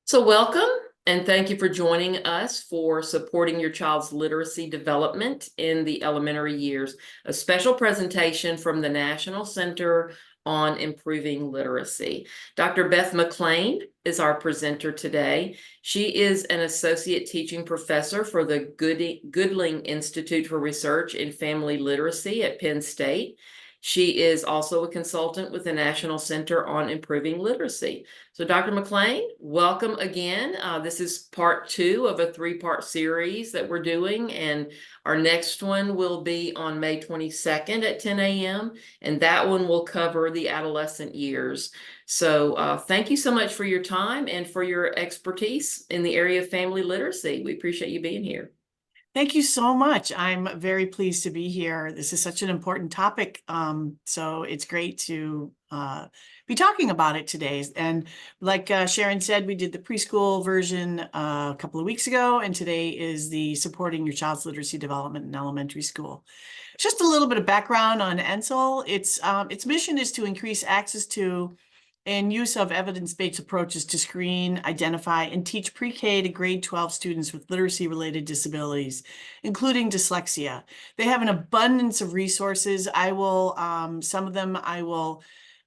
So welcome and thank you for joining us for supporting your child's literacy development in the elementary years. A special presentation from the National Center on Improving Literacy. Dr. Beth McLean is our presenter today. She is an associate teaching professor for the Goodling Institute for Research in Family Literacy at Penn State. She is also a consultant with the National Center on Improving Literacy. So Dr. McLean, welcome again. This is part 2 of a 3-part series that we're doing, and our next one will be on May 22nd at 10 a.m., and that one will cover the adolescent years. So thank you so much for your time and for your expertise in the area of family literacy. We appreciate you being here. Thank you so much. I'm very pleased to be here. This is such an important topic. So it's great to be talking about it today. And like Sharon said, we did the preschool version a couple of weeks ago, and today is the supporting your child's literacy development in elementary school. Just a little bit of background on ENSEL. Its mission is to increase access to and use of evidence-based approaches to screen, identify, and teach pre-K to grade 12 students with literacy-related disabilities, including dyslexia. They have an abundance of resources. Some of them I will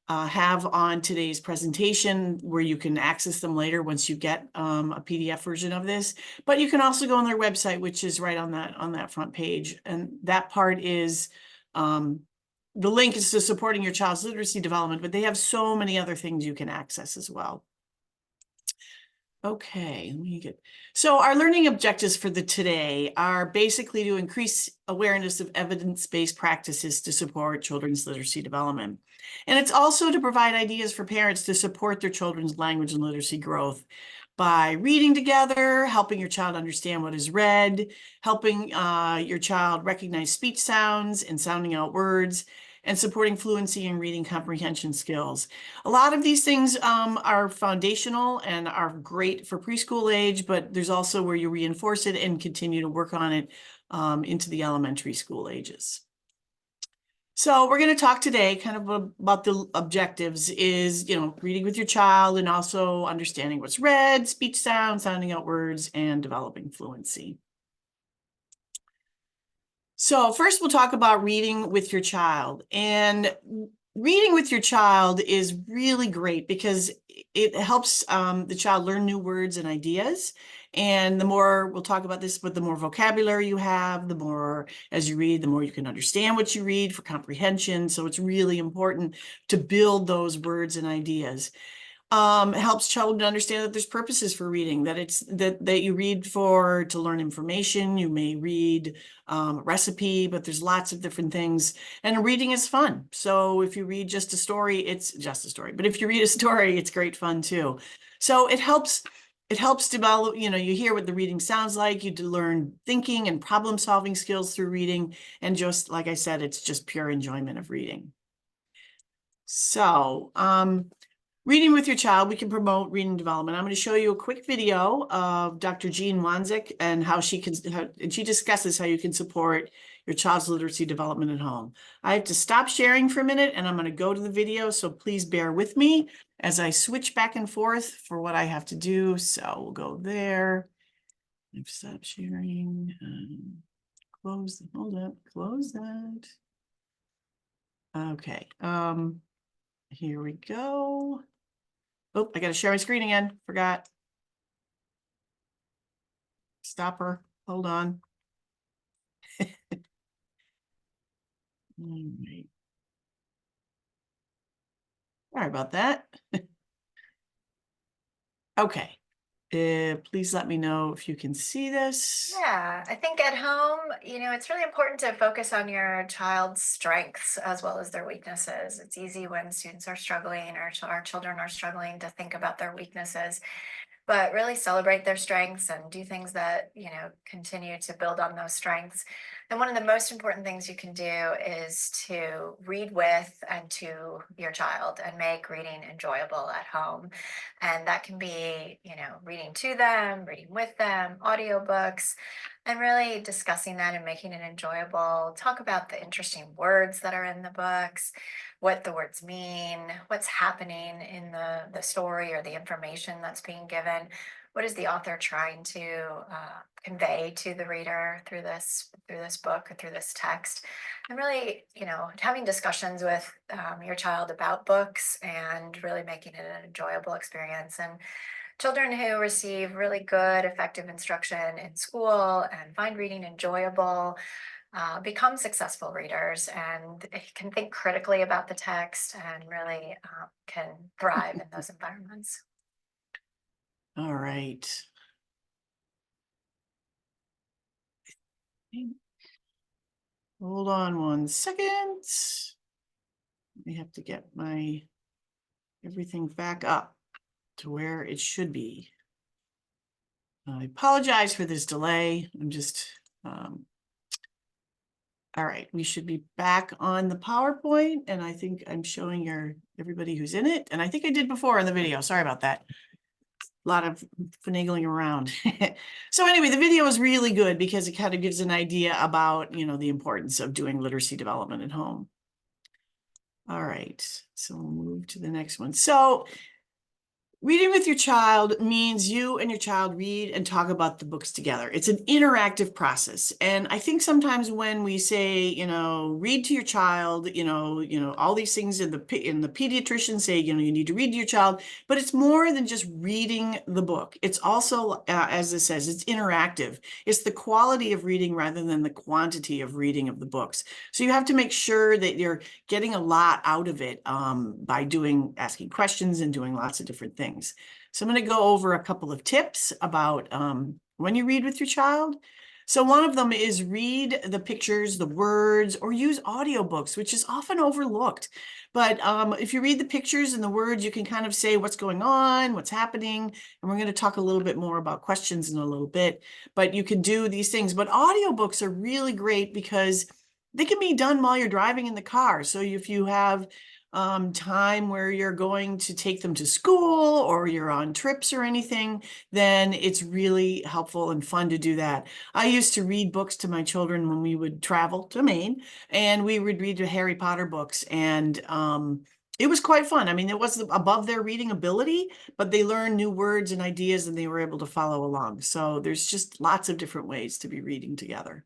have on today's presentation, where you can access them later once you get a PDF version of this. But you can also go on their website, which is right on that front page. And that part is the link is to supporting your child's literacy development, but they have so many other things you can access as well. Okay, so our learning objectives for today are basically to increase awareness of evidence-based practices to support children's literacy development. And it's also to provide ideas for parents to support their children's language and literacy growth by reading together, helping your child understand what is read, helping your child recognize speech sounds and sounding out words, and supporting fluency and reading comprehension skills. A lot of these things are foundational and are great for preschool age, but there's also where you reinforce it and continue to work on it into the elementary school ages. So we're going to talk today kind of about the objectives is, reading with your child and also understanding what's read, speech sounds, sounding out words, and developing fluency. So first we'll talk about reading with your child. And reading with your child is really great because it helps the child learn new words and ideas. And the more, we'll talk about this, but the more vocabulary you have, the more, as you read, the more you can understand what you read for comprehension. So it's really important to build those words and ideas. It helps children to understand that there's purposes for reading, that it's that you read to learn information. You may read a recipe, but there's lots of different things, and reading is fun. So if you read just a story, it's just a story, but if you read a story, it's great fun too. So it helps develop, you hear what the reading sounds like, you learn thinking and problem solving skills through reading, and just like I said, it's just pure enjoyment of reading. So reading with your child, we can promote reading development. I'm going to show you a quick video of Dr. Jean Wanzik and how she discusses how you can support your child's literacy development at home. I have to stop sharing for a minute and I'm going to go to the video, so please bear with me as I switch back and forth for what I have to do. So we'll go there. I've stopped sharing. Close that. Okay. Here we go. Oh, I got to share my screen again. Forgot. Stop her. Hold on. All right. Sorry about that. Okay. Please let me know if you can see this. Yeah, I think at home, it's really important to focus on your child's strengths as well as their weaknesses. It's easy when students are struggling or our children are struggling to think about their weaknesses, but really celebrate their strengths and do things that, continue to build on those strengths. And one of the most important things you can do is to read with and to your child and make reading enjoyable at home. And that can be, reading to them, reading with them, audiobooks, and really discussing that and making it enjoyable. Talk about the interesting words that are in the books, what the words mean, what's happening in the story or the information that's being given. What is the author trying to convey to the reader through this book or through this text? And really, having discussions with your child about books and really making it an enjoyable experience. And children who receive really good, effective instruction in school and find reading enjoyable become successful readers and can think critically about the text and really can thrive in those environments. All right. Hold on 1 second. We have to get my everything back up to where it should be. I apologize for this delay. I'm just, all right, we should be back on the PowerPoint, and I think I'm showing everybody who's in it. And I think I did before in the video. Sorry about that. A lot of finagling around. So anyway, the video is really good because it kind of gives an idea about, the importance of doing literacy development at home. All right, so we'll move to the next one. So reading with your child means you and your child read and talk about the books together. It's an interactive process. And I think sometimes when we say, read to your child, all these things in the pediatricians say, you need to read to your child, but it's more than just reading the book. It's also, as it says, it's interactive. It's the quality of reading rather than the quantity of reading of the books. So you have to make sure that you're getting a lot out of it by asking questions and doing lots of different things. So I'm going to go over a couple of tips about when you read with your child. So one of them is read the pictures, the words, or use audiobooks, which is often overlooked. But if you read the pictures and the words, you can kind of say what's going on, what's happening. And we're going to talk a little bit more about questions in a little bit. But you can do these things. But audiobooks are really great because they can be done while you're driving in the car. So if you have time where you're going to take them to school or you're on trips or anything, then it's really helpful and fun to do that. I used to read books to my children when we would travel to Maine, and we would read the Harry Potter books, and it was quite fun. I mean, it wasn't above their reading ability, but they learned new words and ideas and they were able to follow along. So there's just lots of different ways to be reading together.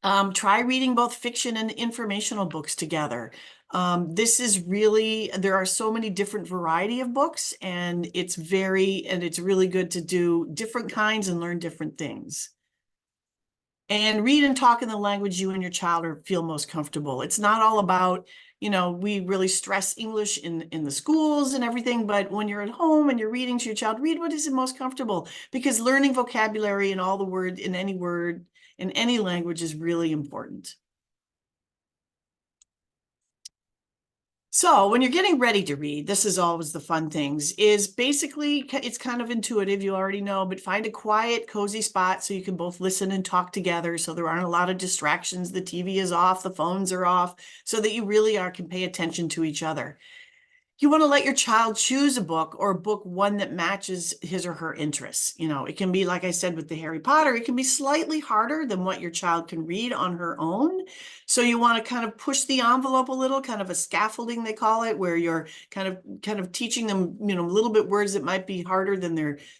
Try reading both fiction and informational books together. There are so many different variety of books, and it's really good to do different kinds and learn different things. And read and talk in the language you and your child feel most comfortable. It's not all about, we really stress English in the schools and everything, but when you're at home and you're reading to your child, read what is most comfortable, because learning vocabulary and all the word in any language is really important. So when you're getting ready to read, this is always the fun things, is basically, it's kind of intuitive, you already know, but find a quiet, cozy spot so you can both listen and talk together, so there aren't a lot of distractions. The TV is off, the phones are off, so that you really can pay attention to each other. You want to let your child choose a book, or book one that matches his or her interests. It can be, like I said, with the Harry Potter, it can be slightly harder than what your child can read on her own. So you want to kind of push the envelope a little, kind of a scaffolding, they call it, where you're kind of teaching them, a little bit words that might be harder than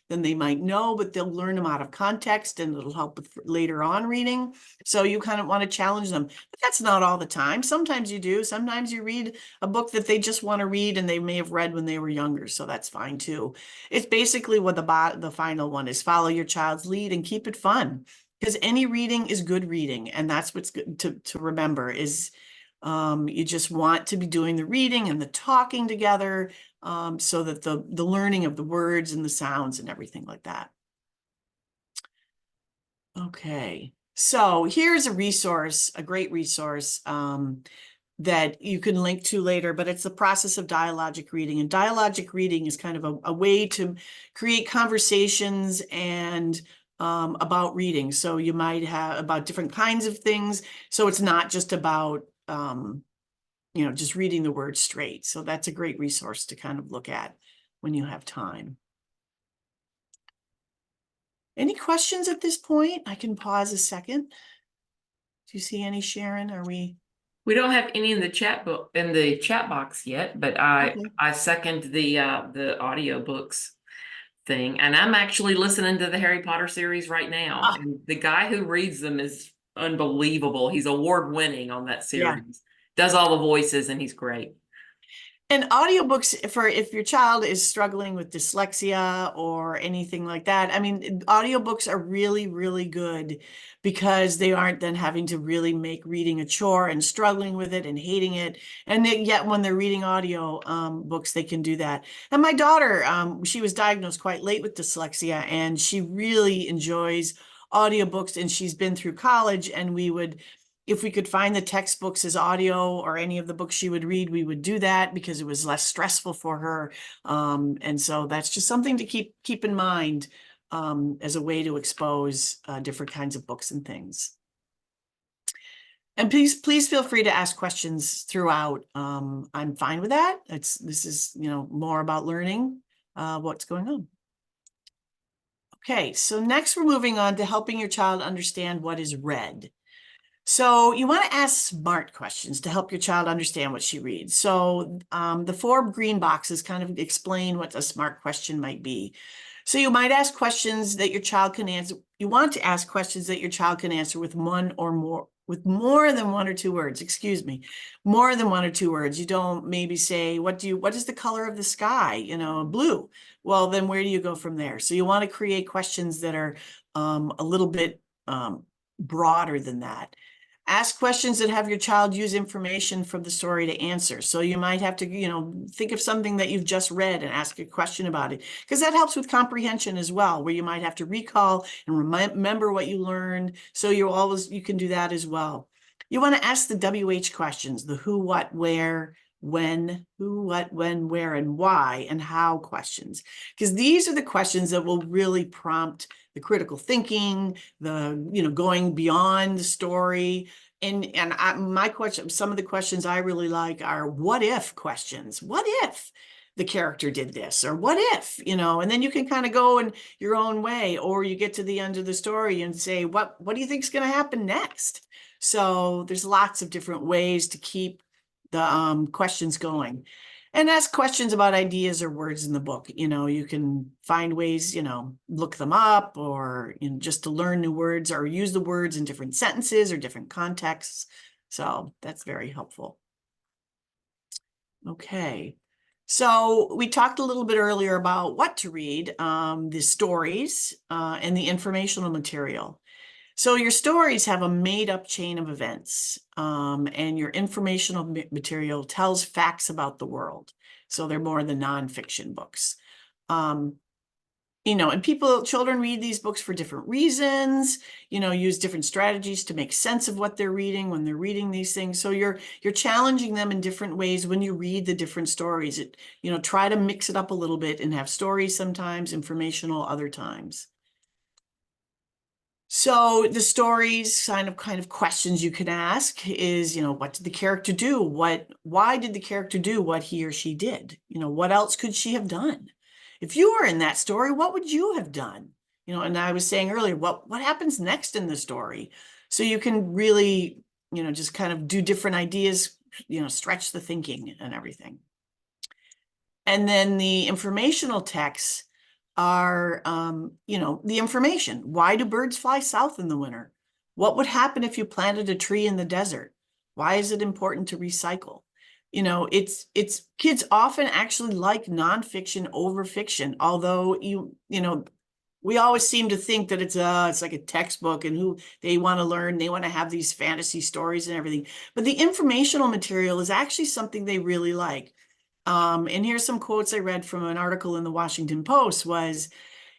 they might know, but they'll learn them out of context and it'll help with later on reading. So you kind of want to challenge them, but that's not all the time. Sometimes you do. Sometimes you read a book that they just want to read and they may have read when they were younger, so that's fine too. It's basically what the final one is: follow your child's lead and keep it fun, because any reading is good reading, and that's what's good to remember is you just want to be doing the reading and the talking together, so that the learning of the words and the sounds and everything like that. Okay, so here's a resource, a great resource that you can link to later, but it's the process of dialogic reading. And dialogic reading is kind of a way to create conversations and about reading. So you might have about different kinds of things. So it's not just about, just reading the words straight. So that's a great resource to kind of look at when you have time. Any questions at this point? I can pause a second. Do you see any, Sharon? Are we? We don't have any in the chat box yet, but I Okay. second the audiobooks thing. And I'm actually listening to the Harry Potter series right now. Ah, And the guy who reads them is unbelievable. He's award winning on that yeah. series. Does all the voices and he's great. And audiobooks for if your child is struggling with dyslexia or anything like that. I mean, audiobooks are really, really good because they aren't then having to really make reading a chore and struggling with it and hating it. And yet when they're reading audio books, they can do that. And my daughter, she was diagnosed quite late with dyslexia, and she really enjoys audiobooks, and she's been through college, and we would, if we could find the textbooks as audio or any of the books she would read, we would do that because it was less stressful for her. And so that's just something to keep in mind as a way to expose different kinds of books and things. And please feel free to ask questions throughout. I'm fine with that. This is more about learning what's going on. Okay, so next we're moving on to helping your child understand what is read. So you want to ask SMART questions to help your child understand what she reads. So the 4 green boxes kind of explain what a SMART question might be. So you might ask questions that your child can answer. You want to ask questions that your child can answer with more than 1 or 2 words, excuse me, more than 1 or 2 words. You don't maybe say, what is the color of the sky? Blue. Well, then where do you go from there? So you want to create questions that are a little bit broader than that. Ask questions that have your child use information from the story to answer. So you might have to, think of something that you've just read and ask a question about it, because that helps with comprehension as well, where you might have to recall and remember what you learned. So you can do that as well. You want to ask the WH questions, the who, what, where, when, who, what, when, where, and why, and how questions, because these are the questions that will really prompt the critical thinking, the going beyond the story. And my question, some of the questions I really like are what if questions. What if the character did this, or what if, and then you can kind of go in your own way, or you get to the end of the story and say, what do you think is going to happen next? So there's lots of different ways to keep the questions going. And ask questions about ideas or words in the book. You can find ways, look them up, or just to learn new words, or use the words in different sentences or different contexts. So that's very helpful. Okay. So we talked a little bit earlier about what to read, the stories and the informational material. So your stories have a made-up chain of events, and your informational material tells facts about the world. So they're more the nonfiction books. And children read these books for different reasons, use different strategies to make sense of what they're reading when they're reading these things. So you're challenging them in different ways when you read the different stories. Try to mix it up a little bit and have stories sometimes, informational other times. So the stories kind of questions you can ask is, what did the character do? Why did the character do what he or she did? What else could she have done? If you were in that story, what would you have done? And I was saying earlier, what happens next in the story? So you can really, just kind of do different ideas, stretch the thinking and everything. And then the informational texts are, the information. Why do birds fly south in the winter? What would happen if you planted a tree in the desert? Why is it important to recycle? It's kids often actually like nonfiction over fiction, although we always seem to think that it's like a textbook, and who they want to learn, they want to have these fantasy stories and everything. But the informational material is actually something they really like. And here's some quotes I read from an article in the Washington Post was,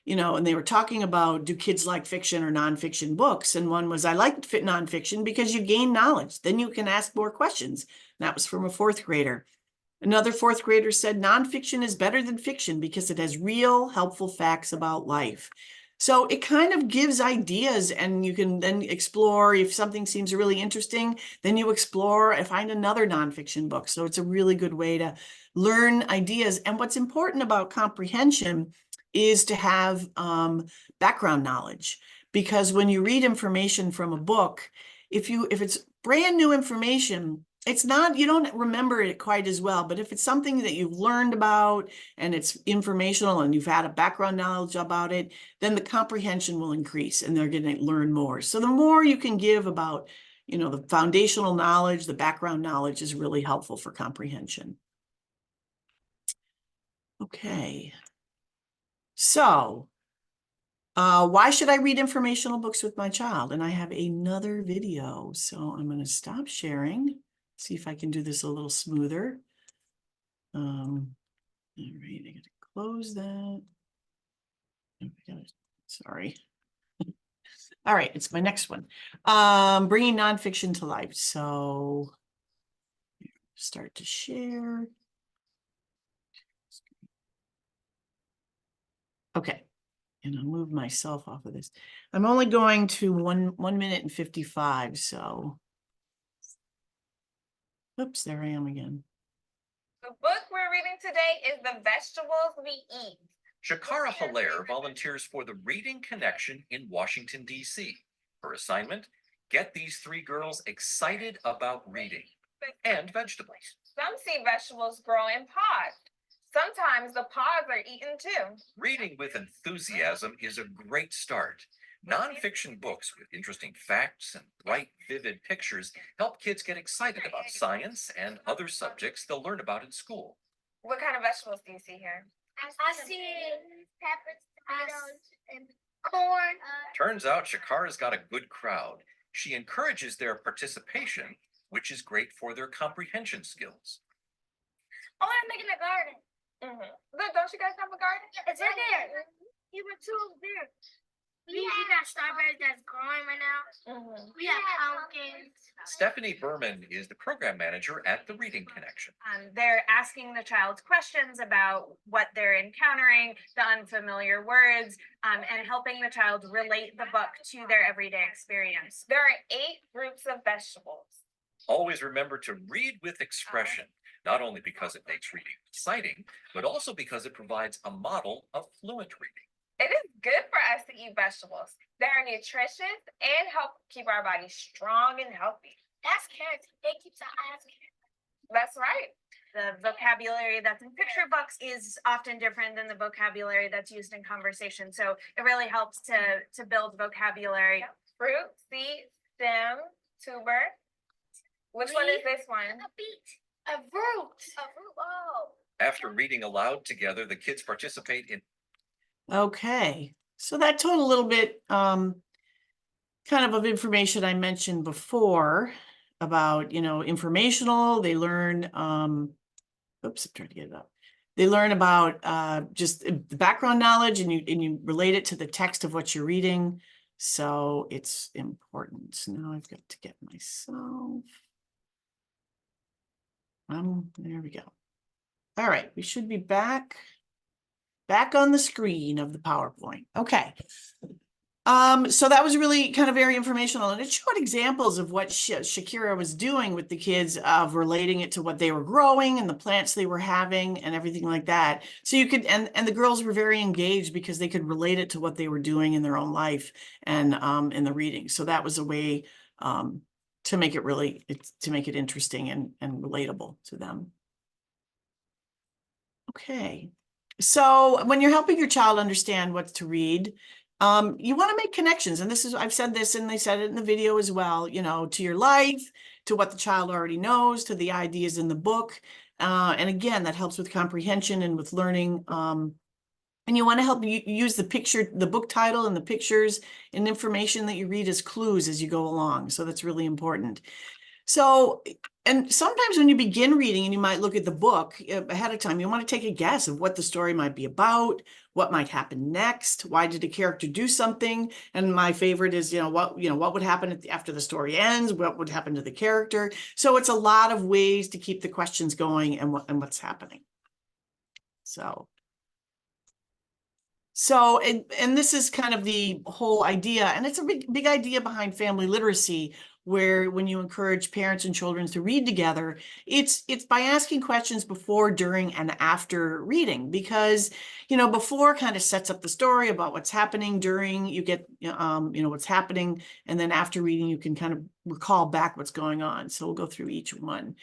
and they were talking about, do kids like fiction or nonfiction books? And one was, I like nonfiction because you gain knowledge. Then you can ask more questions. And that was from a 4th grader. Another 4th grader said, nonfiction is better than fiction because it has real, helpful facts about life. So it kind of gives ideas, and you can then explore. If something seems really interesting, then you explore and find another nonfiction book. So it's a really good way to learn ideas. And what's important about comprehension is to have background knowledge, because when you read information from a book, if it's brand new information, it's not, you don't remember it quite as well. But if it's something that you've learned about and it's informational and you've had a background knowledge about it, then the comprehension will increase and they're going to learn more. So the more you can give about, the foundational knowledge, the background knowledge is really helpful for comprehension. Okay. So, why should I read informational books with my child? And I have another video, so I'm going to stop sharing. See if I can do this a little smoother. All right, I got to close that. Sorry. All right, it's my next one. Bringing nonfiction to life. So start to share. Okay, and I'll move myself off of this. I'm only going to 1 minute and 55, so. Oops, there I am again. The book we're reading today is The Vegetables We Eat. Shakara Hilaire volunteers for the Reading Connection in Washington, D.C. Her assignment, get these 3 girls excited about reading and vegetables. Some see vegetables grow in pods. Sometimes the pods are eaten too. Reading with enthusiasm is a great start. Nonfiction books with interesting facts and bright, vivid pictures help kids get excited about science and other subjects they'll learn about in school. What kind of vegetables do you see here? I see peppers, tomatoes, and corn. Turns out Shakara's got a good crowd. She encourages their participation, which is great for their comprehension skills. I want to make it a garden. Look, don't you guys have a garden? It's right there. You were two over there. We got strawberries that's growing right now. We have pumpkins. Stephanie Berman is the program manager at the Reading Connection. They're asking the child questions about what they're encountering, the unfamiliar words, and helping the child relate the book to their everyday experience. There are 8 groups of vegetables. Always remember to read with expression, not only because it makes reading exciting, but also because it provides a model of fluent reading. It is good for us to eat vegetables. They're nutritious and help keep our bodies strong and healthy. That's carrots. It keeps our eyes clear. That's right. The vocabulary that's in picture books is often different than the vocabulary that's used in conversation. So it really helps to build vocabulary. Fruit, seed, stem, tuber. Which one is this one? A beet. A fruit. A fruit. Oh. After reading aloud together, the kids participate in. Okay, so that told a little bit kind of information I mentioned before about, informational. They learn, oops, I'm trying to get it up. They learn about just the background knowledge, and you relate it to the text of what you're reading. So it's important. So now I've got to get myself. There we go. All right, we should be back on the screen of the PowerPoint. Okay. So that was really kind of very informational, and it showed examples of what Shakira was doing with the kids, of relating it to what they were growing and the plants they were having and everything like that. So you could, and the girls were very engaged because they could relate it to what they were doing in their own life and in the reading. So that was a way to make it interesting and relatable to them. Okay. So when you're helping your child understand what to read, you want to make connections. And I've said this, and they said it in the video as well, to your life, to what the child already knows, to the ideas in the book. And again, that helps with comprehension and with learning. And you want to help you use the book title and the pictures and information that you read as clues as you go along. So that's really important. So, and sometimes when you begin reading and you might look at the book ahead of time, you want to take a guess of what the story might be about, what might happen next, why did a character do something? And my favorite is, what would happen after the story ends, what would happen to the character? So it's a lot of ways to keep the questions going and what's happening. So, So, and this is kind of the whole idea, and it's a big idea behind family literacy, where when you encourage parents and children to read together, it's by asking questions before, during, and after reading, because, before kind of sets up the story about what's happening. During, you get, what's happening, and then after reading, you can kind of recall back what's going on. So we'll go through each one.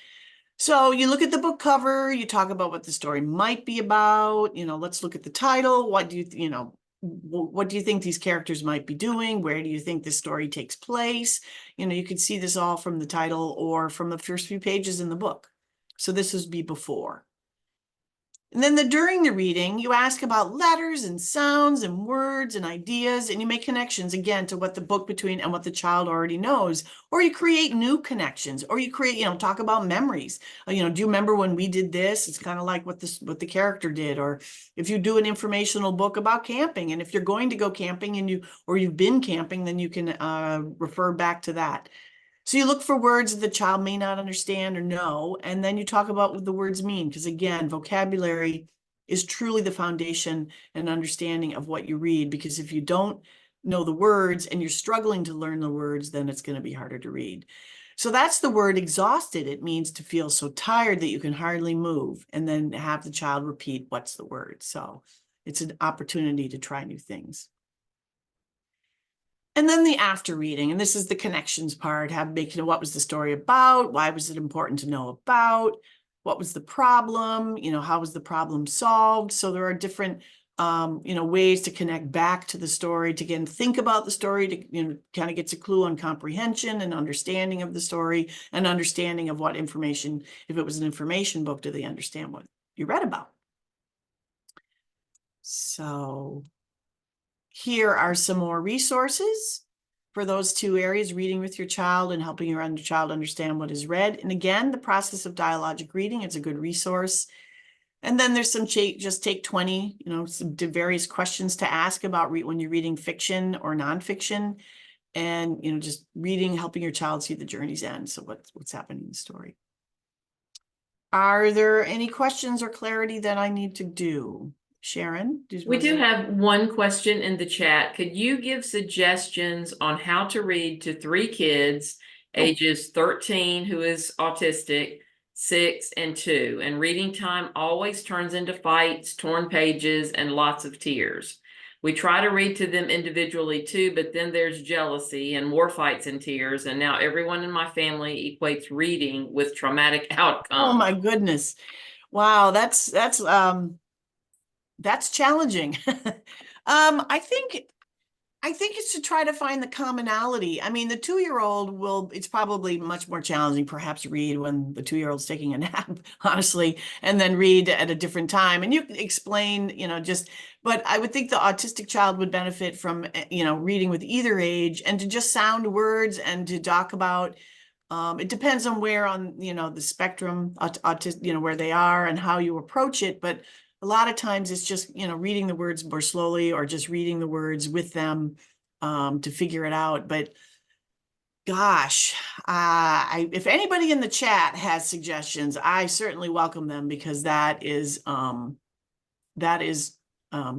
So you look at the book cover, you talk about what the story might be about, let's look at the title. What do what do you think these characters might be doing? Where do you think the story takes place? You can see this all from the title or from the first few pages in the book. So this would be before. And then during the reading, you ask about letters and sounds and words and ideas, and you make connections again to what the book between and what the child already knows, or you create new connections, or you create, talk about memories. Do you remember when we did this? It's kind of like what the character did. Or if you do an informational book about camping, and if you're going to go camping and you've been camping, then you can refer back to that. So you look for words that the child may not understand or know, and then you talk about what the words mean, because again, vocabulary is truly the foundation and understanding of what you read, because if you don't know the words and you're struggling to learn the words, then it's going to be harder to read. So that's the word exhausted. It means to feel so tired that you can hardly move, and then have the child repeat what's the word. So it's an opportunity to try new things. And then the after reading, and this is the connections part, what was the story about? Why was it important to know about? What was the problem? How was the problem solved? So there are different, ways to connect back to the story, to again, think about the story, to, kind of gets a clue on comprehension and understanding of the story, and understanding of what information, if it was an information book, do they understand what you read about? So here are some more resources for those two areas, reading with your child and helping your child understand what is read. And again, the process of dialogic reading is a good resource. And then there's some just take 20, some various questions to ask about when you're reading fiction or nonfiction, and, just reading, helping your child see the journey's end. So what's happening in the story. Are there any questions or clarity that I need to do? Sharon? We do have one question in the chat. Could you give suggestions on how to read to 3 kids, ages 13, who is autistic, 6, and 2? And reading time always turns into fights, torn pages, and lots of tears. We try to read to them individually too, but then there's jealousy and more fights and tears. And now everyone in my family equates reading with traumatic outcomes. Oh my goodness. Wow, that's challenging. I think it's to try to find the commonality. I mean, the 2-year-old it's probably much more challenging, perhaps read when the 2-year-old's taking a nap, honestly, and then read at a different time. And you can explain, but I would think the autistic child would benefit from, reading with either age, and to just sound words and to talk about, it depends on where on, the spectrum, autistic, where they are and how you approach it. But a lot of times it's just, reading the words more slowly, or just reading the words with them to figure it out. But gosh, if anybody in the chat has suggestions, I certainly welcome them, because that is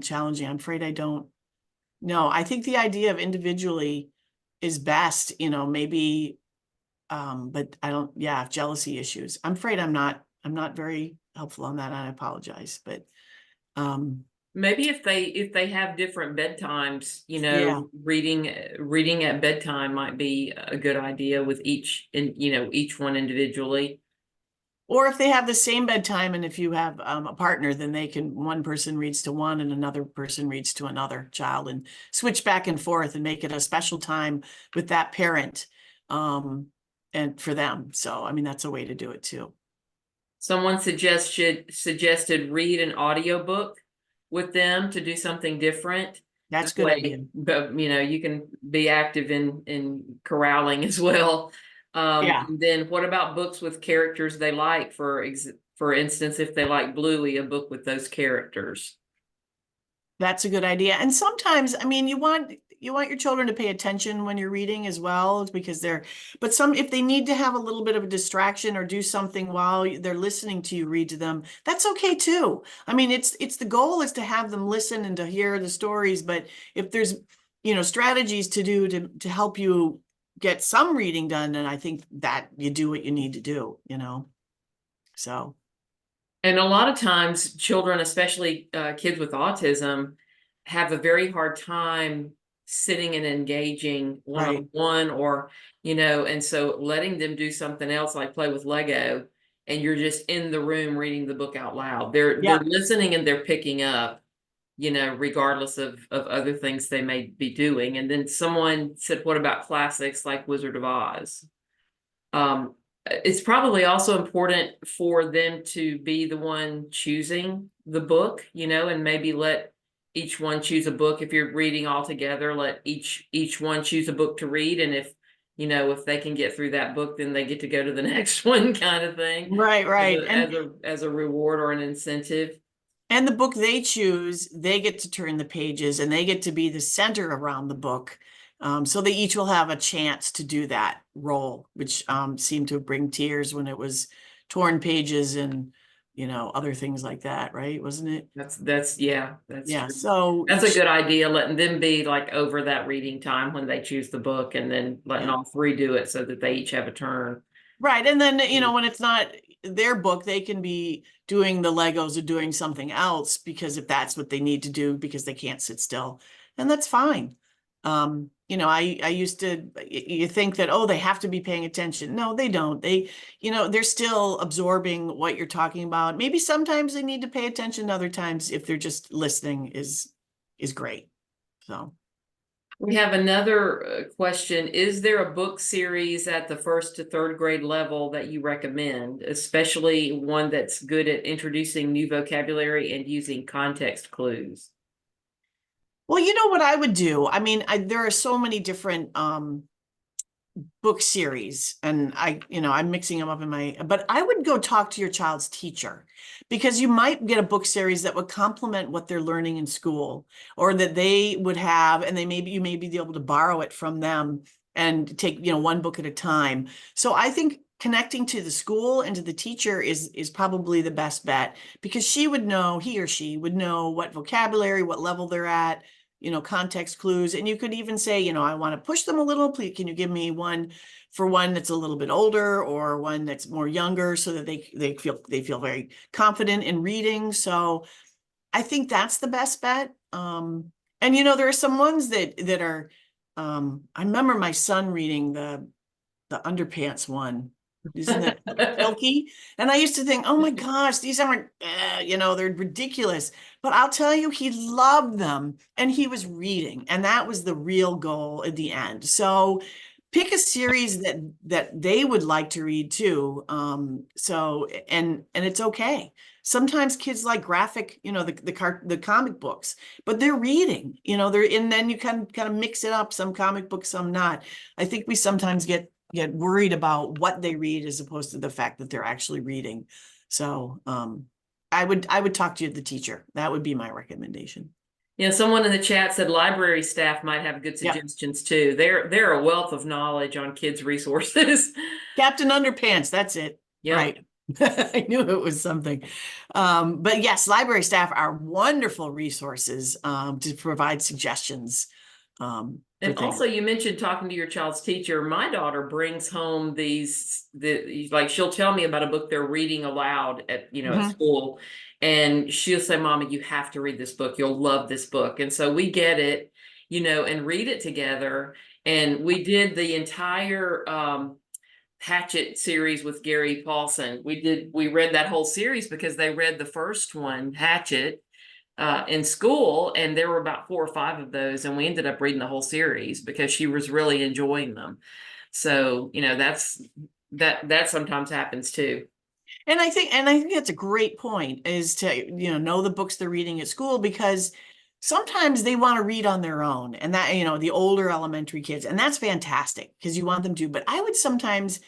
challenging. I'm afraid I don't know. I think the idea of individually is best, maybe, but I don't, jealousy issues. I'm afraid I'm not very helpful on that, and I apologize, but maybe if they have different bedtimes, Yeah. reading at bedtime might be a good idea with each one individually. Or if they have the same bedtime, and if you have a partner, then one person reads to one and another person reads to another child, and switch back and forth and make it a special time with that parent, and for them. So, I mean, that's a way to do it too. Someone suggested read an audiobook with them to do something different. That's a good idea. But you can be active in corralling as well. Yeah. And then what about books with characters they like? For instance, if they like Bluey, a book with those characters. That's a good idea. And sometimes, I mean, you want, you want your children to pay attention when you're reading as well, because but if they need to have a little bit of a distraction or do something while they're listening to you read to them, that's okay too. I mean, it's the goal is to have them listen and to hear the stories, but if there's, strategies to do to help you get some reading done, then I think that you do what you need to do, so. And a lot of times children, especially kids with autism, have a very hard time sitting and engaging one-on-one or, and so letting them do something else like play with Lego and you're just in the room reading the book out loud. They're listening and they're picking up, regardless of other things they may be doing. And then someone said, what about classics like Wizard of Oz? It's probably also important for them to be the one choosing the book, and maybe let each one choose a book. If you're reading all together, let each one choose a book to read. And if they can get through that book, then they get to go to the next one, kind of thing. Right. As a reward or an incentive. And the book they choose, they get to turn the pages and they get to be the center around the book. So they each will have a chance to do that role, which seemed to bring tears when it was torn pages and, other things like that, right? Wasn't it? That's Yeah. true. So That's a good idea, letting them be like over that reading time when they choose the book and then letting all three do it so that they each have a turn. right. And then, when it's not their book, they can be doing the Legos or doing something else because if that's what they need to do because they can't sit still, and that's fine. I used to, you think that, oh, they have to be paying attention. No, they don't. They're still absorbing what you're talking about. Maybe sometimes they need to pay attention. Other times, if they're just listening is great. So. We have another question. Is there a book series at the 1st to 3rd grade level that you recommend, especially one that's good at introducing new vocabulary and using context clues? Well, you know what I would do? I mean, there are so many different book series and I'm mixing them up but I would go talk to your child's teacher because you might get a book series that would complement what they're learning in school or that they would have, and you may be able to borrow it from them and take, one book at a time. So I think connecting to the school and to the teacher is probably the best bet because he or she would know what vocabulary, what level they're at, context clues. And you could even say, I want to push them a little. Please, can you give me one that's a little bit older or one that's more younger so that they feel very confident in reading. So I think that's the best bet. And there are some ones that are, I remember my son reading the Underpants one. Isn't it silky? And I used to think, oh my gosh, these aren't, they're ridiculous. But I'll tell you, he loved them and he was reading. And that was the real goal at the end. So pick a series that they would like to read too. And it's okay. Sometimes kids like graphic, the comic books, but they're reading, and then you kind of mix it up. Some comic books, some not. I think we sometimes get worried about what they read as opposed to the fact that they're actually reading. So I would talk to the teacher. That would be my recommendation. Someone in the chat said library staff might have good suggestions too. They're a wealth of knowledge on kids' resources. Captain Underpants, that's it. Yeah. Right. I knew it was something. But yes, library staff are wonderful resources to provide suggestions. And also you mentioned talking to your child's teacher. My daughter brings home she'll tell me about a book they're reading aloud at, at school. And she'll say, Mama, you have to read this book. You'll love this book. And so we get it, and read it together. And we did the entire Hatchet series with Gary Paulson. We read that whole series because they read the first one, Hatchet, in school, and there were about 4 or 5 of those, and we ended up reading the whole series because she was really enjoying them. So that sometimes happens too. And I think that's a great point, is to know the books they're reading at school, because sometimes they want to read on their own, and that the older elementary kids, and that's fantastic because you want them to. But I would sometimes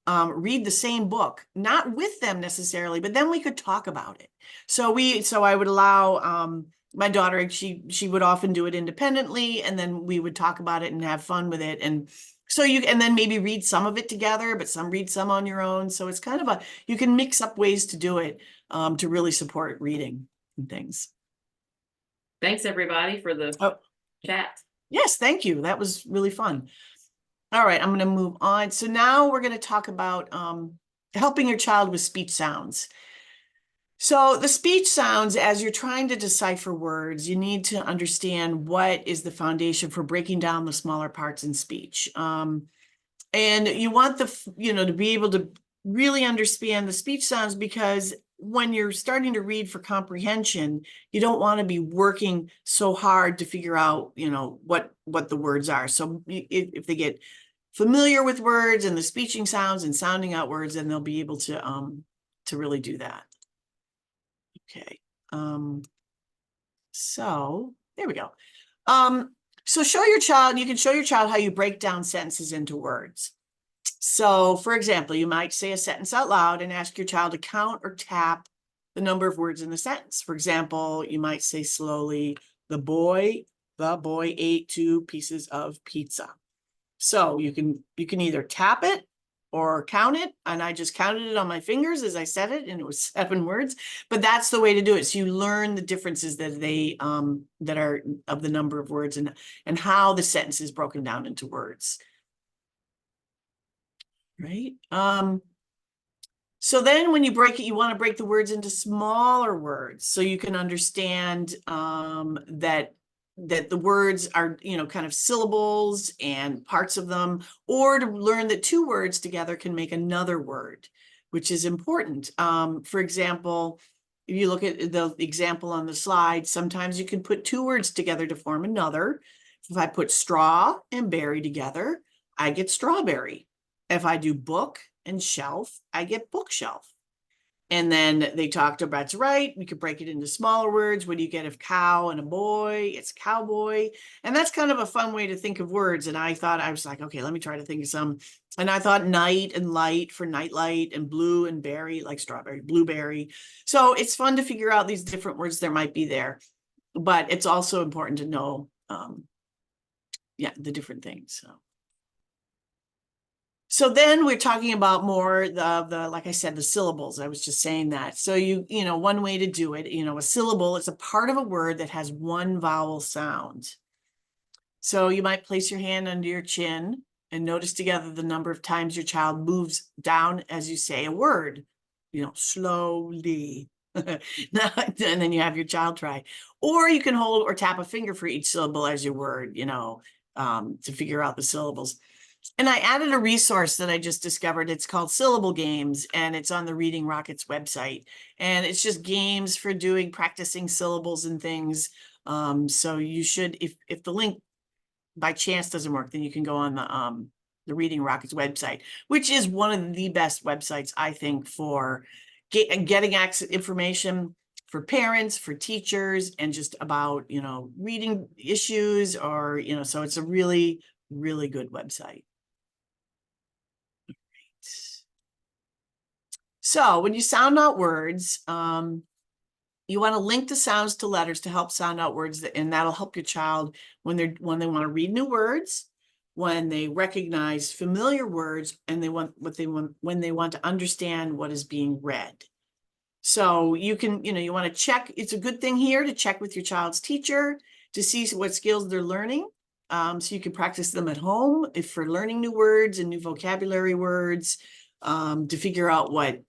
read the same book, not with them necessarily, but then we could talk about it. So I would allow my daughter, she would often do it independently, and then we would talk about it and have fun with it. And so and then maybe read some of it together, but read some on your own. So it's kind of you can mix up ways to do it, to really support reading and things. Thanks, everybody, for the Oh. chat. Yes, thank you. That was really fun. All right, I'm going to move on. So now we're going to talk about helping your child with speech sounds. So the speech sounds, as you're trying to decipher words, you need to understand what is the foundation for breaking down the smaller parts in speech. And you want to be able to really understand the speech sounds, because when you're starting to read for comprehension, you don't want to be working so hard to figure out, what the words are. So if they get familiar with words and the speeching sounds and sounding out words, then they'll be able to really do that. Okay. So there we go. So you can show your child how you break down sentences into words. So for example, you might say a sentence out loud and ask your child to count or tap the number of words in the sentence. For example, you might say slowly, the boy ate 2 pieces of pizza. So you can either tap it or count it. And I just counted it on my fingers as I said it, and it was 7 words, but that's the way to do it. So you learn the differences that that are of the number of words and how the sentence is broken down into words. Right. So then when you break it, you want to break the words into smaller words so you can understand that the words are, kind of syllables and parts of them, or to learn that 2 words together can make another word, which is important. For example, if you look at the example on the slide, sometimes you can put 2 words together to form another. If I put straw and berry together, I get strawberry. If I do book and shelf, I get bookshelf. And then they talked about, that's right, we could break it into smaller words. What do you get if cow and a boy? It's cowboy. And that's kind of a fun way to think of words. And I was like, okay, let me try to think of some. And I thought night and light for nightlight, and blue and berry, like strawberry, blueberry. So it's fun to figure out these different words there might be there. But it's also important to know, the different things. So then we're talking about more the like I said, the syllables. I was just saying that. So one way to do it, a syllable is a part of a word that has 1 vowel sound. So you might place your hand under your chin and notice together the number of times your child moves down as you say a word, slowly. And then you have your child try. Or you can hold or tap a finger for each syllable as your word, to figure out the syllables. And I added a resource that I just discovered. It's called Syllable Games, and it's on the Reading Rockets website. And it's just games for practicing syllables and things. So you should, if the link by chance doesn't work, then you can go on the Reading Rockets website, which is one of the best websites, I think, for getting access information for parents, for teachers, and just about, reading issues, or, so it's a really, really good website. So when you sound out words, you want to link the sounds to letters to help sound out words, and that'll help your child when they want to read new words, when they recognize familiar words, and when they want to understand what is being read. So you can, you want to check. It's a good thing here to check with your child's teacher to see what skills they're learning. So you can practice them at home if for learning new words and new vocabulary words, to figure out what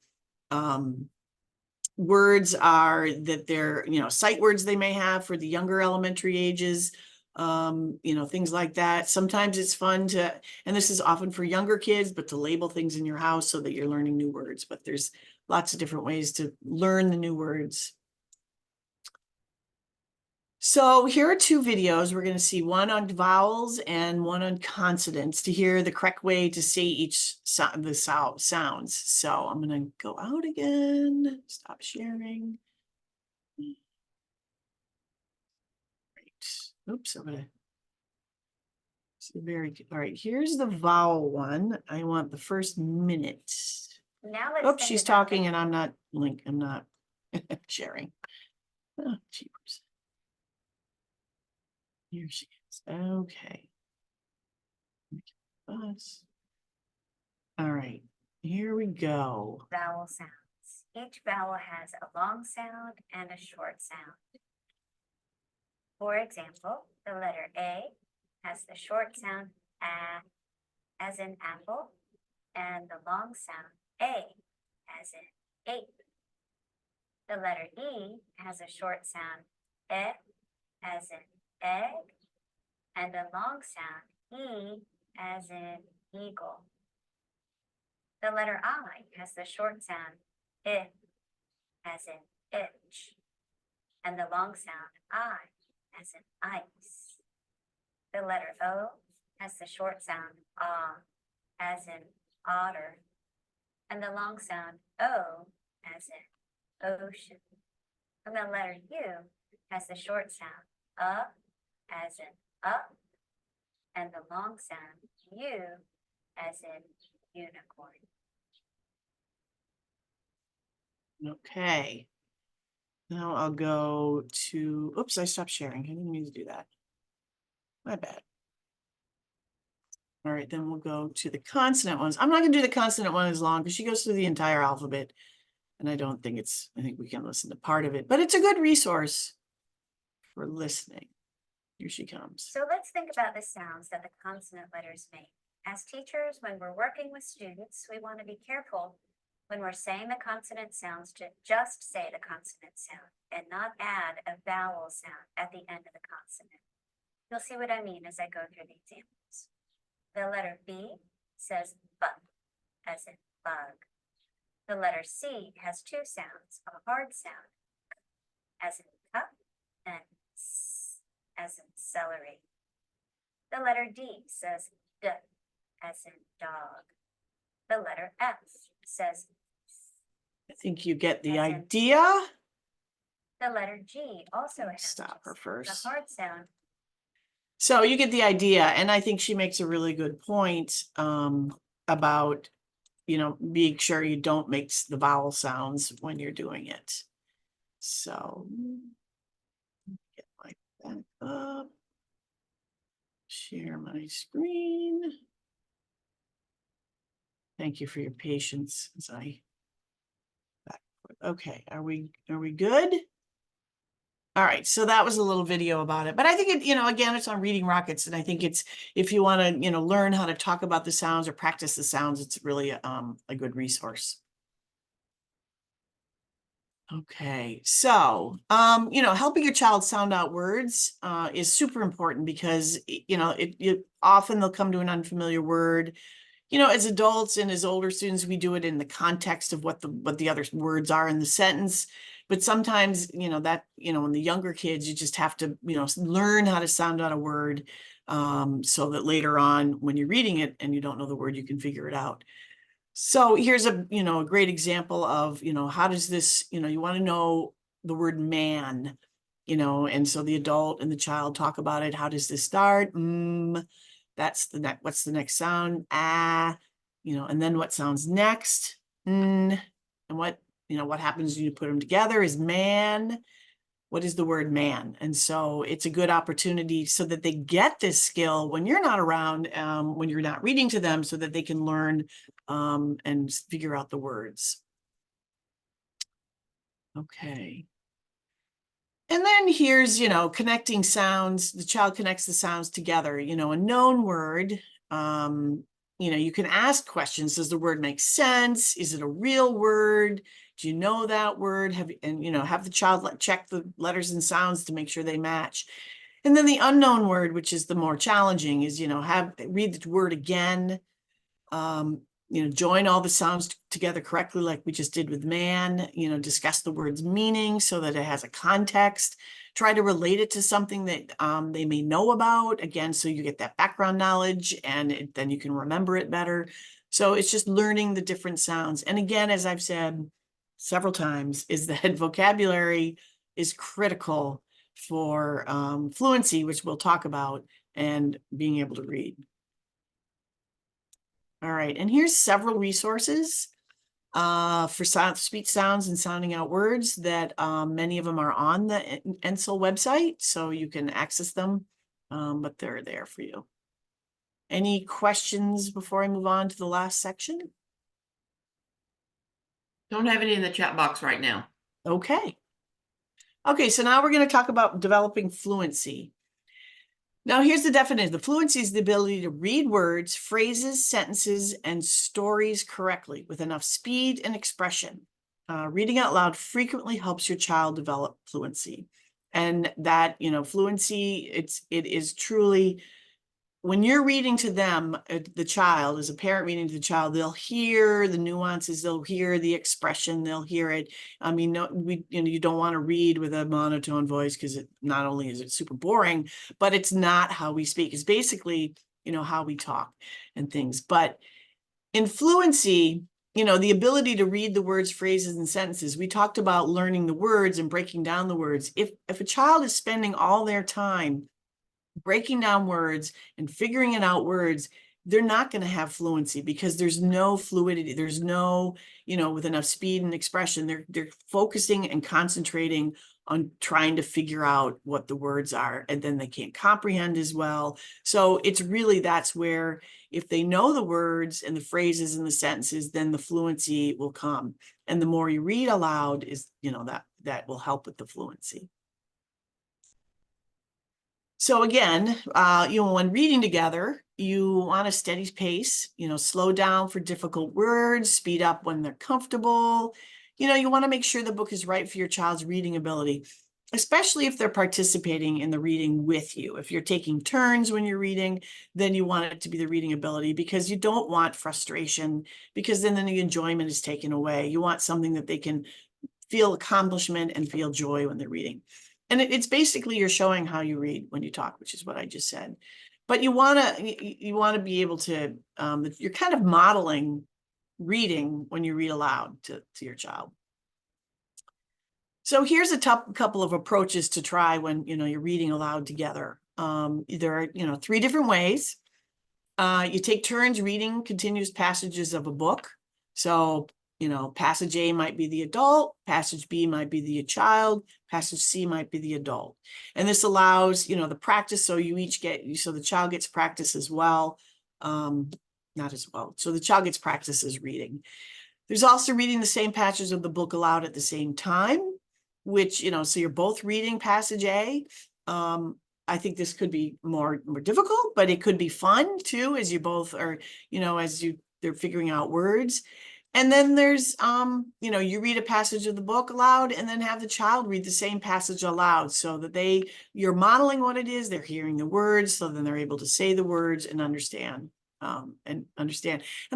words are that they're, sight words they may have for the younger elementary ages, things like that. Sometimes it's fun and this is often for younger kids, but to label things in your house so that you're learning new words. But there's lots of different ways to learn the new words. So here are 2 videos. We're going to see one on vowels and one on consonants to hear the correct way to say each the sounds. So I'm going to go out again, stop sharing. Right. Oops, I'm going to all right, here's the vowel one. I want the first minute. Now let's Oops, think she's about talking and I'm not sharing. Oh, jeepers. Here she is. Okay. Bus. All right, here we go. Vowel sounds. Each vowel has a long sound and a short sound. For example, the letter A has the short sound A as in apple, and the long sound A as in ape. The letter E has a short sound E as in egg, and a long sound E as in eagle. The letter I has the short sound I as in itch, and the long sound I as in ice. The letter O has the short sound as in otter, and the long sound O as in ocean. And the letter U has the short sound as in up, and the long sound U as in unicorn. Okay. Now I'll go to, oops, I stopped sharing. I didn't mean to do that. My bad. All right, then we'll go to the consonant ones. I'm not gonna do the consonant one as long because she goes through the entire alphabet. And I think we can listen to part of it, but it's a good resource for listening. Here she comes. So let's think about the sounds that the consonant letters make. As teachers, when we're working with students, we want to be careful when we're saying the consonant sounds to just say the consonant sound and not add a vowel sound at the end of the consonant. You'll see what I mean as I go through the examples. The letter B says butt, as in bug. The letter C has two sounds, a hard sound, as in cup, and S, as in celery. The letter D says D, as in dog. The letter F says I think you get the As in- idea. the letter G also has Stop her the first. hard sound. So you get the idea, and I think she makes a really good point about, being sure you don't make the vowel sounds when you're doing it. So get my back up, share my screen. Thank you for your patience as I okay, are we good? All right, so that was a little video about it, but I think it, again, it's on Reading Rockets, and I think it's, if you want to, learn how to talk about the sounds or practice the sounds, it's really a good resource. Okay, so, helping your child sound out words is super important because, often they'll come to an unfamiliar word. As adults and as older students, we do it in the context of what the other words are in the sentence. But sometimes, when the younger kids, you just have to, learn how to sound out a word so that later on, when you're reading it and you don't know the word, you can figure it out. So here's a great example of, how does this, you want to know the word man, and so the adult and the child talk about it. How does this start? That's the next, what's the next sound? Ah, and then what sounds next? And what happens when you put them together is man. What is the word man? And so it's a good opportunity so that they get this skill when you're not around, when you're not reading to them, so that they can learn and figure out the words. Okay. And then here's, connecting sounds. The child connects the sounds together, a known word. You can ask questions. Does the word make sense? Is it a real word? Do you know that word? Have the child check the letters and sounds to make sure they match. And then the unknown word, which is the more challenging, is, read the word again. Join all the sounds together correctly, like we just did with man, discuss the word's meaning so that it has a context, try to relate it to something that they may know about, again, so you get that background knowledge and then you can remember it better. So it's just learning the different sounds. And again, as I've said several times, is that vocabulary is critical for fluency, which we'll talk about, and being able to read. All right, and here's several resources for speech sounds and sounding out words that many of them are on the ENSEL website, so you can access them but they're there for you. Any questions before I move on to the last section? Don't have any in the chat box right now. Okay. Okay, so now we're going to talk about developing fluency. Now, here's the definition. The fluency is the ability to read words, phrases, sentences, and stories correctly with enough speed and expression. Reading out loud frequently helps your child develop fluency. And that, fluency, it is truly, when you're reading to them, the child, as a parent reading to the child, they'll hear the nuances, they'll hear the expression, they'll hear it. I mean, you don't want to read with a monotone voice because not only is it super boring, but it's not how we speak. It's basically, how we talk and things. But in fluency, the ability to read the words, phrases, and sentences, we talked about learning the words and breaking down the words. If a child is spending all their time breaking down words and figuring it out words, they're not going to have fluency because there's no fluidity. There's no, with enough speed and expression, they're focusing and concentrating on trying to figure out what the words are, and then they can't comprehend as well. So it's really, that's where, if they know the words and the phrases and the sentences, then the fluency will come. And the more you read aloud is, that will help with the fluency. So again, when reading together, you want a steady pace, slow down for difficult words, speed up when they're comfortable. You want to make sure the book is right for your child's reading ability, especially if they're participating in the reading with you. If you're taking turns when you're reading, then you want it to be the reading ability, because you don't want frustration, because then the enjoyment is taken away. You want something that they can feel accomplishment and feel joy when they're reading. And it's basically, you're showing how you read when you talk, which is what I just said. But you want to be able to, you're kind of modeling reading when you read aloud to your child. So here's a couple of approaches to try when, you're reading aloud together. There are, 3 different ways. You take turns reading continuous passages of a book. So, passage A might be the adult, passage B might be the child, passage C might be the adult. And this allows, the practice, so the child gets practice as well. Not as well. So the child gets practice as reading. There's also reading the same passages of the book aloud at the same time, which, so you're both reading passage A. I think this could be more difficult, but it could be fun too, as you both are, they're figuring out words. And then there's, you read a passage of the book aloud and then have the child read the same passage aloud, so that you're modeling what it is, they're hearing the words, so then they're able to say the words and understand. And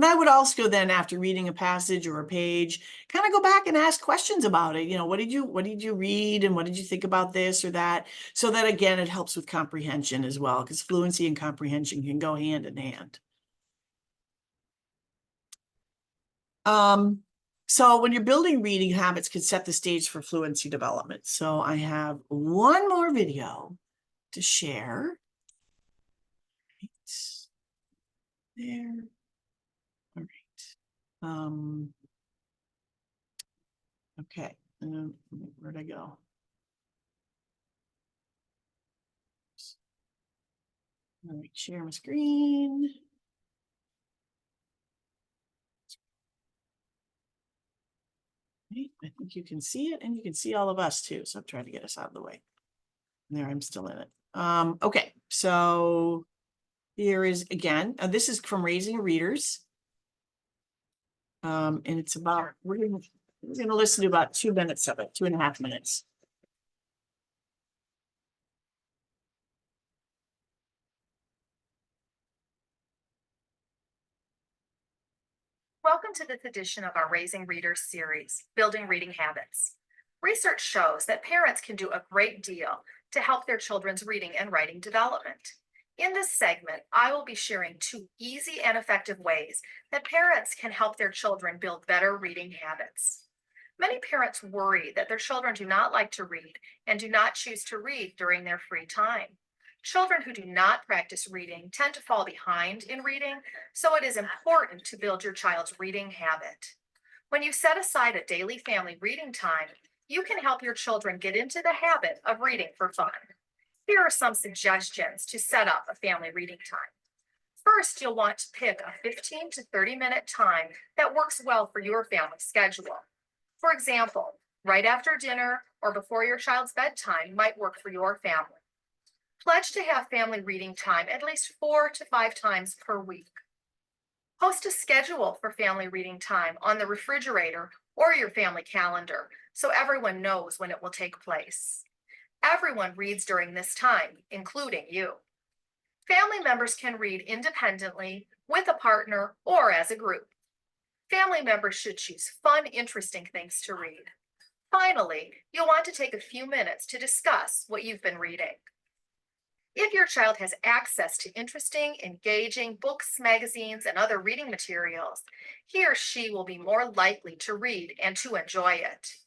I would also then, after reading a passage or a page, kind of go back and ask questions about it. What did you read, and what did you think about this or that? So that, again, it helps with comprehension as well, because fluency and comprehension can go hand in hand. So when you're building reading habits, can set the stage for fluency development. So I have one more video to share. There. All right. Okay. Where'd I go? All right, share my screen. I think you can see it, and you can see all of us too. So I'm trying to get us out of the way. There, I'm still in it. Okay, so here is, again, this is from Raising Readers. And it's about, we're gonna listen to about 2 minutes of it, 2.5 minutes. Welcome to this edition of our Raising Readers series, Building Reading Habits. Research shows that parents can do a great deal to help their children's reading and writing development. In this segment, I will be sharing 2 easy and effective ways that parents can help their children build better reading habits. Many parents worry that their children do not like to read and do not choose to read during their free time. Children who do not practice reading tend to fall behind in reading, so it is important to build your child's reading habit. When you set aside a daily family reading time, you can help your children get into the habit of reading for fun. Here are some suggestions to set up a family reading time. First, you'll want to pick a 15 to 30-minute time that works well for your family schedule. For example, right after dinner or before your child's bedtime might work for your family. Pledge to have family reading time at least 4 to 5 times per week. Post a schedule for family reading time on the refrigerator or your family calendar so everyone knows when it will take place. Everyone reads during this time, including you. Family members can read independently, with a partner, or as a group. Family members should choose fun, interesting things to read. Finally, you'll want to take a few minutes to discuss what you've been reading. If your child has access to interesting, engaging books, magazines, and other reading materials, he or she will be more likely to read and to enjoy it.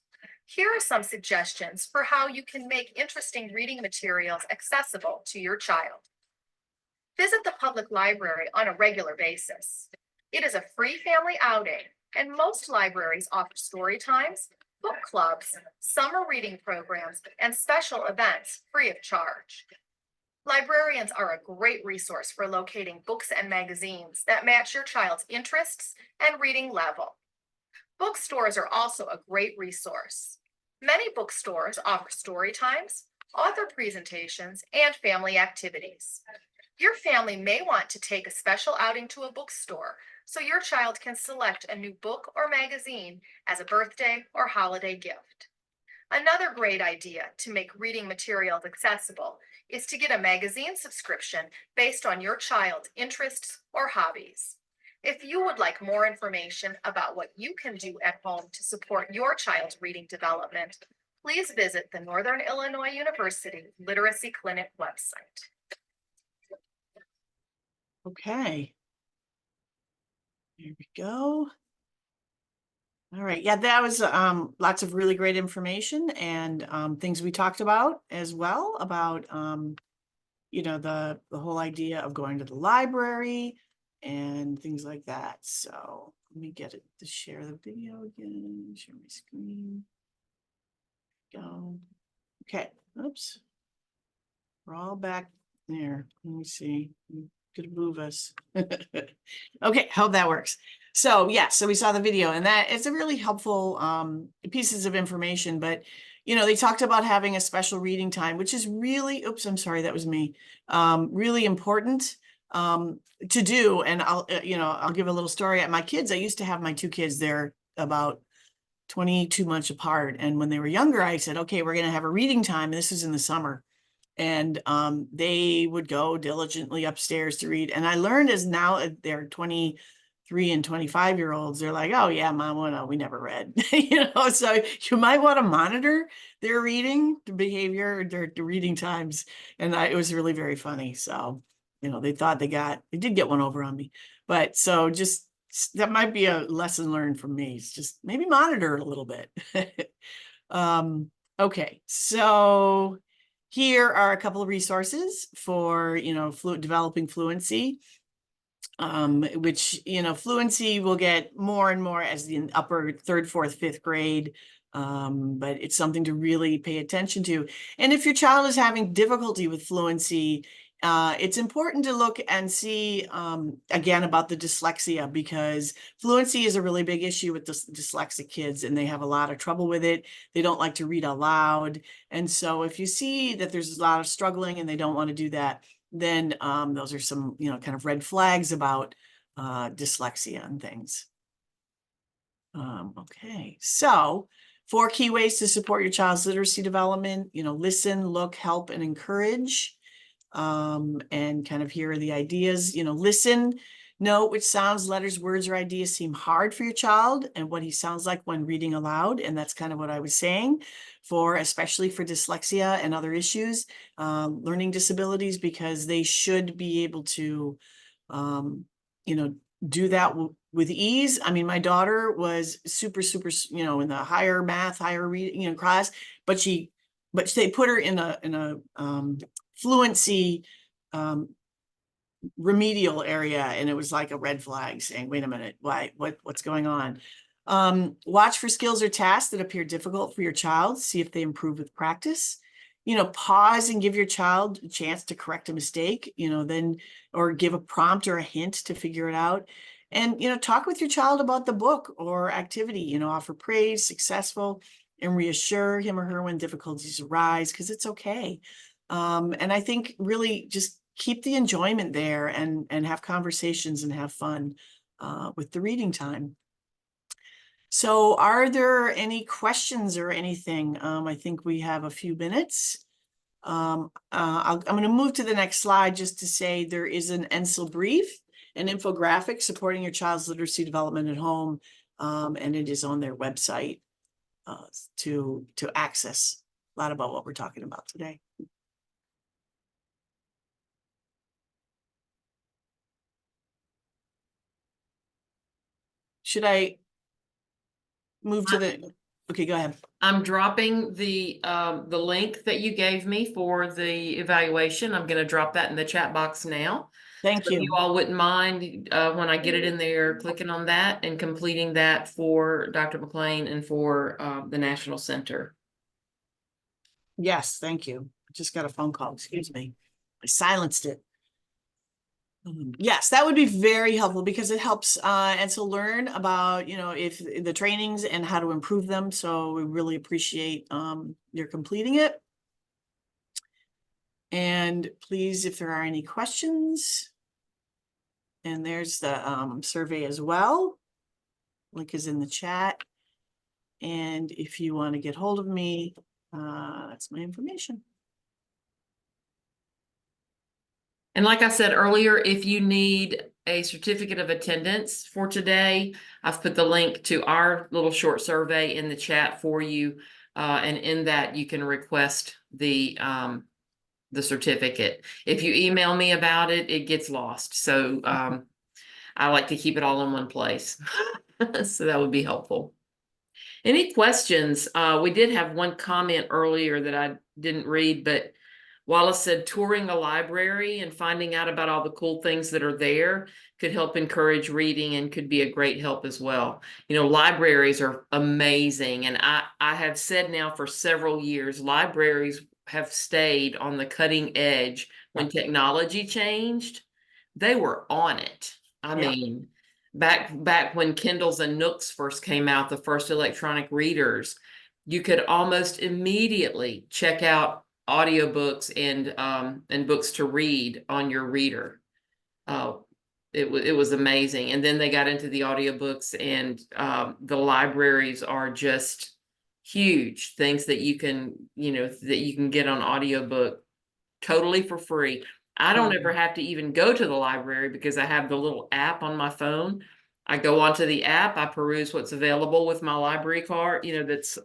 Here are some suggestions for how you can make interesting reading materials accessible to your child. Visit the public library on a regular basis. It is a free family outing, and most libraries offer story times, book clubs, summer reading programs, and special events free of charge. Librarians are a great resource for locating books and magazines that match your child's interests and reading level. Bookstores are also a great resource. Many bookstores offer story times, author presentations, and family activities. Your family may want to take a special outing to a bookstore so your child can select a new book or magazine as a birthday or holiday gift. Another great idea to make reading materials accessible is to get a magazine subscription based on your child's interests or hobbies. If you would like more information about what you can do at home to support your child's reading development, please visit the Northern Illinois University Literacy Clinic website. Okay. Here we go. All right. Yeah, that was lots of really great information and things we talked about as well about you know, the whole idea of going to the library and things like that. So let me get it to share the video again, share my screen. Go. Okay. Oops. We're all back there. Let me see. Gonna move us. Okay, hope that works. So yeah, so we saw the video and that it's a really helpful pieces of information, but you know, they talked about having a special reading time, which is really, oops, I'm sorry, that was me. Really important to do. And I'll, you know, I'll give a little story at my kids. I used to have my 2 kids there about 22 months apart. And when they were younger, I said, okay, we're going to have a reading time. This is in the summer. And they would go diligently upstairs to read. And I learned as now they're 23 and 25-year-olds, they're like, oh yeah, mom, well, no, we never read. You know, so you might want to monitor their reading behavior, their reading times. And it was really very funny. So, you know, they thought they did get one over on me. But so just, that might be a lesson learned from me. It's just maybe monitor it a little bit. Okay, so here are a couple of resources for, you know, developing fluency, which, you know, fluency will get more and more as the upper 3rd, 4th, 5th grade. But it's something to really pay attention to. And if your child is having difficulty with fluency, it's important to look and see, again, about the dyslexia, because fluency is a really big issue with dyslexic kids, and they have a lot of trouble with it. They don't like to read aloud. And so if you see that there's a lot of struggling and they don't want to do that, then those are some, you know, kind of red flags about dyslexia and things. Okay, so 4 key ways to support your child's literacy development, you know, listen, look, help, and encourage. And kind of here are the ideas, you know, listen, note which sounds, letters, words, or ideas seem hard for your child and what he sounds like when reading aloud. And that's kind of what I was saying especially for dyslexia and other issues, learning disabilities, because they should be able to, you know, do that with ease. I mean, my daughter was super, you know, in the higher math, higher reading, you know, class, but they put her in a fluency remedial area, and it was like a red flag saying, wait a minute, what's going on? Watch for skills or tasks that appear difficult for your child. See if they improve with practice. pause and give your child a chance to correct a mistake, then, or give a prompt or a hint to figure it out. And, talk with your child about the book or activity, offer praise, successful, and reassure him or her when difficulties arise, because it's okay. And I think really just keep the enjoyment there and have conversations and have fun with the reading time. So are there any questions or anything? I think we have a few minutes. I'm going to move to the next slide just to say there is an ENSEL brief, an infographic supporting your child's literacy development at home, and it is on their website to access a lot about what we're talking about today. Should I move to the, okay, go ahead. I'm dropping the link that you gave me for the evaluation. I'm gonna drop that in the chat box now. Thank So if you. you all wouldn't mind, when I get it in there, clicking on that and completing that for Dr. McLean and for the National Center. Yes, thank you. I just got a phone call, excuse me. I silenced it. Yes, that would be very helpful because it helps ENSEL learn about, if the trainings and how to improve them. So we really appreciate your completing it. And please, if there are any questions, and there's the survey as well. Link is in the chat. And if you want to get hold of me, that's my information. And like I said earlier, if you need a certificate of attendance for today, I've put the link to our little short survey in the chat for you. And in that you can request the certificate. If you email me about it, it gets lost. So I like to keep it all in one place. So that would be helpful. Any questions? We did have one comment earlier that I didn't read, but Wallace said touring a library and finding out about all the cool things that are there could help encourage reading and could be a great help as well. Libraries are amazing. And I have said now for several years, libraries have stayed on the cutting edge. When technology changed, they were on it. I mean, back when Kindles and Nooks first came out, the first electronic readers, you could almost immediately check out audiobooks and books to read on your reader. It was amazing. And then they got into the audiobooks, and the libraries are just huge things that you can get on audiobook totally for free. I don't ever have to even go to the library because I have the little app on my phone. I go onto the app, I peruse what's available with my library card, that's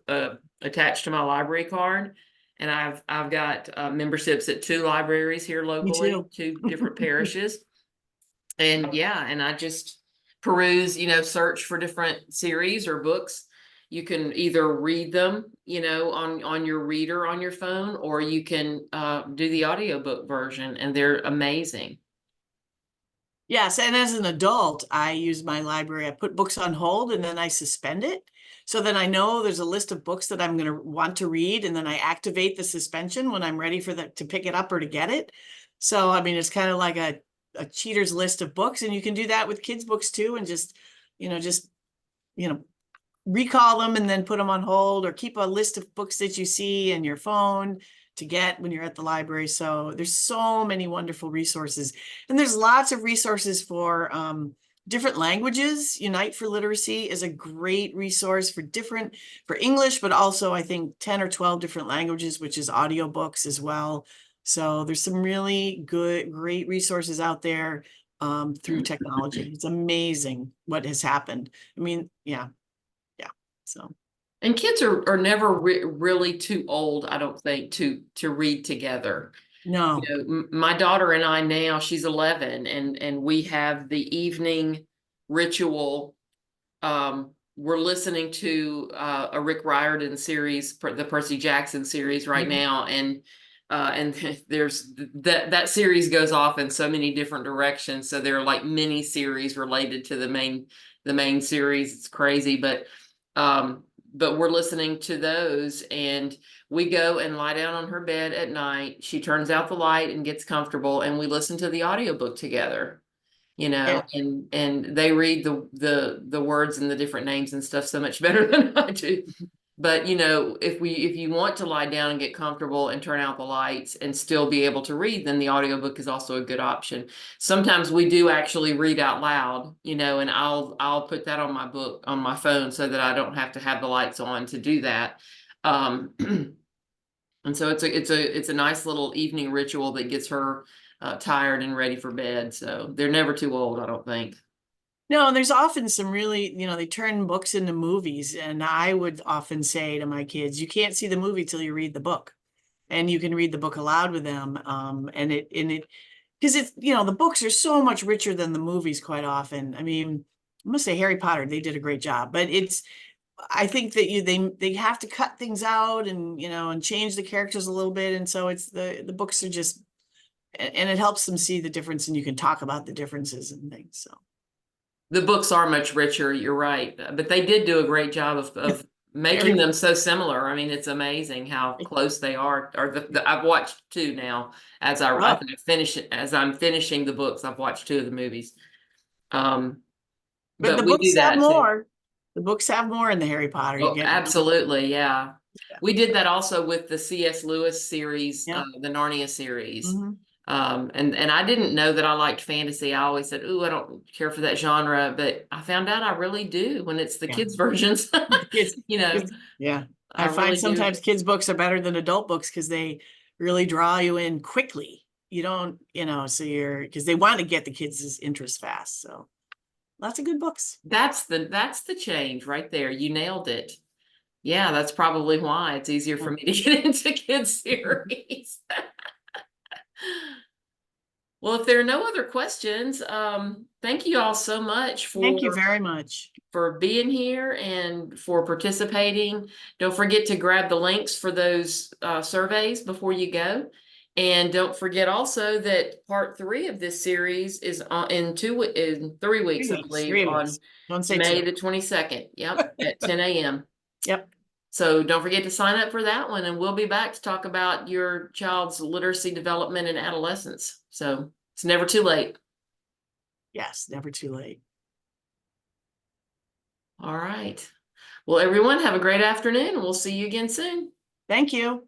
attached to my library card. And I've got memberships at 2 libraries here locally, 2 different parishes. And and I just peruse, search for different series or books. You can either read them, on your reader on your phone, or you can do the audiobook version, and they're amazing. Yes, and as an adult, I use my library. I put books on hold and then I suspend it. So then I know there's a list of books that I'm going to want to read, and then I activate the suspension when I'm ready for to pick it up or to get it. So, I mean, it's kind of like a cheater's list of books, and you can do that with kids' books too, and just recall them and then put them on hold, or keep a list of books that you see in your phone to get when you're at the library. So there's so many wonderful resources, and there's lots of resources for different languages. Unite for Literacy is a great resource for English, but also I think 10 or 12 different languages, which is audiobooks as well. So there's some really great resources out there through technology. It's amazing what has happened. I mean, so. And kids are never really too old, I don't think, to read together. No. My daughter and I now, she's 11, and we have the evening ritual. We're listening to a Rick Riordan series, the Percy Jackson series right now, and there's that series goes off in so many different directions. So there are like mini series related to the main series. It's crazy, but but we're listening to those, and we go and lie down on her bed at night. She turns out the light and gets comfortable, and we listen to the audiobook together. Yeah. And they read the words and the different names and stuff so much better than I do. But if you want to lie down and get comfortable and turn out the lights and still be able to read, then the audiobook is also a good option. Sometimes we do actually read out loud, and I'll put that on my book on my phone so that I don't have to have the lights on to do that. And so it's a nice little evening ritual that gets her tired and ready for bed. So they're never too old, I don't think. No, and there's often some really, they turn books into movies. And I would often say to my kids, you can't see the movie till you read the book. And you can read the book aloud with them. Because it's, the books are so much richer than the movies quite often. I mean, I must say Harry Potter, they did a great job, but I think that they have to cut things out and change the characters a little bit. And so it's the books are just, and it helps them see the difference, and you can talk about the differences and things. So The books are much richer, you're right, but they did do a great job of making them so similar. I mean, it's amazing how close they are. Or I've watched two now as I'm finishing the books. I've watched two of the movies. But the we do books that have too. more. The books have more in the Harry Potter. Oh, absolutely, yeah. Yeah. We did that also with the C.S. Lewis series, Yeah. the Narnia series. Mhm. And I didn't know that I liked fantasy. I always said, "Ooh, I don't care for that genre," but I found out I really do when it's the Yeah. kids' versions. Yeah. I really find do. sometimes kids' books are better than adult books because they really draw you in quickly. You don't, because they want to get the kids' interest fast. So lots of good books. That's the change right there. You nailed it. Yeah, that's probably why it's easier for me to get into kids series. Well, if there are no other questions, thank you all so much Thank you very much. for being here and for participating. Don't forget to grab the links for those surveys before you go. And don't forget also that part 3 of this series is in 3 weeks, I believe, 3 on weeks. Don't say May 2. the 22nd. Yep, at 10 a.m. Yep. So don't forget to sign up for that one, and we'll be back to talk about your child's literacy development and adolescence. So it's never too late. Yes, never too late. All right. Well, everyone, have a great afternoon, and we'll see you again soon. Thank you.